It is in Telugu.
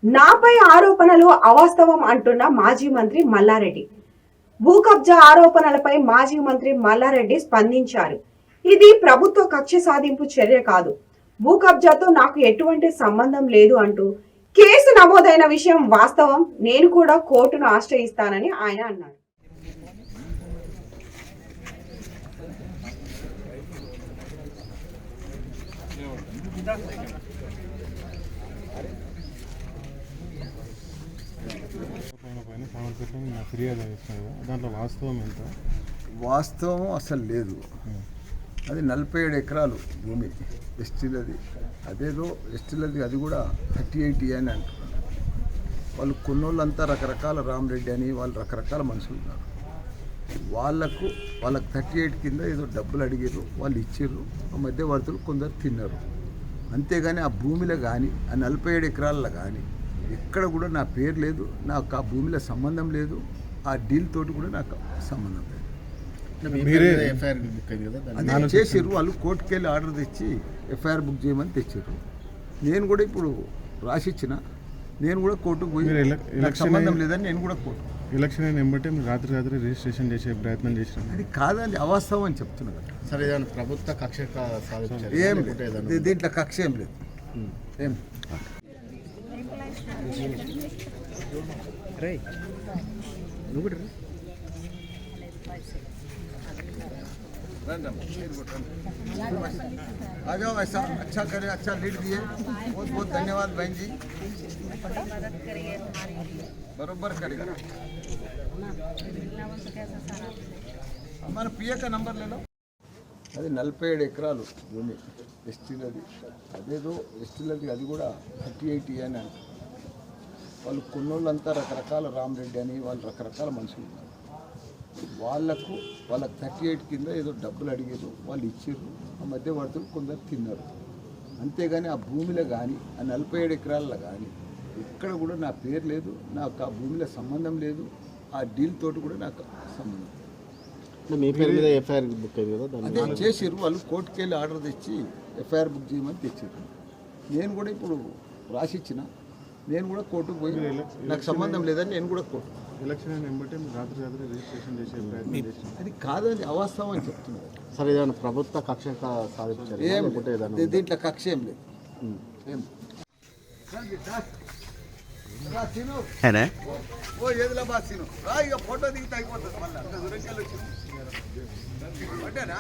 నాపై ఆరోపణలు అవాస్తవం అంటున్న మాజీ మంత్రి మల్లారెడ్డి. భూ కబ్జా ఆరోపణలపై మాజీ మంత్రి మల్లారెడ్డి స్పందించారు. ఇది ప్రభుత్వ కక్ష సాధింపు చర్య కాదు, భూ కబ్జాతో నాకు ఎటువంటి సంబంధం లేదు అంటూ కేసు నమోదైన విషయం వాస్తవం, నేను కూడా కోర్టును ఆశ్రయిస్తానని ఆయన అన్నారు. దాంట్లో వాస్తవం ఎంత? వాస్తవం అసలు లేదు. అది 47 ఎకరాలు భూమి ఎస్టీలది. అదేదో ఎస్టీలది, అది కూడా 38 అని అంటున్నారు. వాళ్ళు కొన్నోళ్ళంతా రకరకాల రామరెడ్డి అని వాళ్ళు రకరకాల మనుషులు ఉన్నారు. వాళ్ళకు 38 కింద ఏదో డబ్బులు అడిగారు, వాళ్ళు ఇచ్చారు. ఆ మధ్యవర్తులు కొందరు తిన్నారు. అంతేగాని ఆ భూమిలో కానీ ఆ 47 ఎకరాల్లో కానీ ఎక్కడ కూడా నా పేరు లేదు, నాకు ఆ భూమిలో సంబంధం లేదు, ఆ డీల్ తోటి కూడా నాకు సంబంధం లేదు. అది చేసారు వాళ్ళు, కోర్టుకు వెళ్ళి ఆర్డర్ తెచ్చి ఎఫ్ఐఆర్ బుక్ చేయమని తెచ్చారు. నేను కూడా ఇప్పుడు రాసిచ్చిన, నేను కూడా కోర్టుకు పోయి నాకు సంబంధం లేదని నేను కూడా కోర్టు. ఎలక్షన్ అయిన వెంబటే మీరు రాత్రి రిజిస్ట్రేషన్ చేసే ప్రయత్నం చేసినారు. అది కాదండి, అవాస్తవం అని చెప్తున్నా కదా. సరే, ప్రభుత్వ కక్ష ఏం లేదు, దీంట్లో కక్ష ఏం లేదు. ఏం आ जाओ, ऐसा अच्छा करे, अच्छा लीड दिए, बहुत बहुत धन्यवाद बहन जी, बरोबर करेगा। हमारा पिए का नंबर ले लो। అది 47 ఎకరాలు భూమి ఎస్టీలది. అదేదో ఎస్టీలది, అది కూడా 38 అని అంటారు. వాళ్ళు కొన్నోళ్ళంతా రకరకాల రామరెడ్డి అని వాళ్ళు రకరకాల మనుషులు ఉన్నారు. వాళ్ళకు 38 కింద ఏదో డబ్బులు అడిగారు, వాళ్ళు ఇచ్చారు. ఆ మధ్యవర్తులు కొందరు తిన్నారు. అంతేగాని ఆ భూమిలో కానీ ఆ 47 ఎకరాల్లో కానీ ఎక్కడ కూడా నా పేరు లేదు, నాకు ఆ భూమిలో సంబంధం లేదు, ఆ డీల్ తోటి కూడా నాకు సంబంధం లేదు. మీ పేరు మీద ఎఫ్ఐఆర్ బుక్ అయ్యింది కదా, అదే చేసారు వాళ్ళు, కోర్టుకు వెళ్ళి ఆర్డర్ తెచ్చి ఎఫ్ఐఆర్ బుక్ చేయమని తెచ్చారు. నేను కూడా ఇప్పుడు రాసిచ్చిన, నేను కూడా కోర్టుకు పోయి నాకు సంబంధం లేదని నేను కూడా కోర్టు. ఎలక్షన్ అయిన వెంబటే మీరు రాత్రి రిజిస్ట్రేషన్ చేసే ప్రయత్నం చేసినారు. అది కాదండి, అవాస్తవం అని చెప్తున్నారు. సరే, ఏదైనా ప్రభుత్వ కక్ష సాధించారు. ఏం దీంట్లో కక్ష ఏం లేదు. ఏం ఓ ఏదిలా బాగా సీను రా, ఇక ఫోటో దిగితే అయిపోతుంది. మళ్ళీ అంత దూరంకి వెళ్ళి వచ్చింది అంటేనా.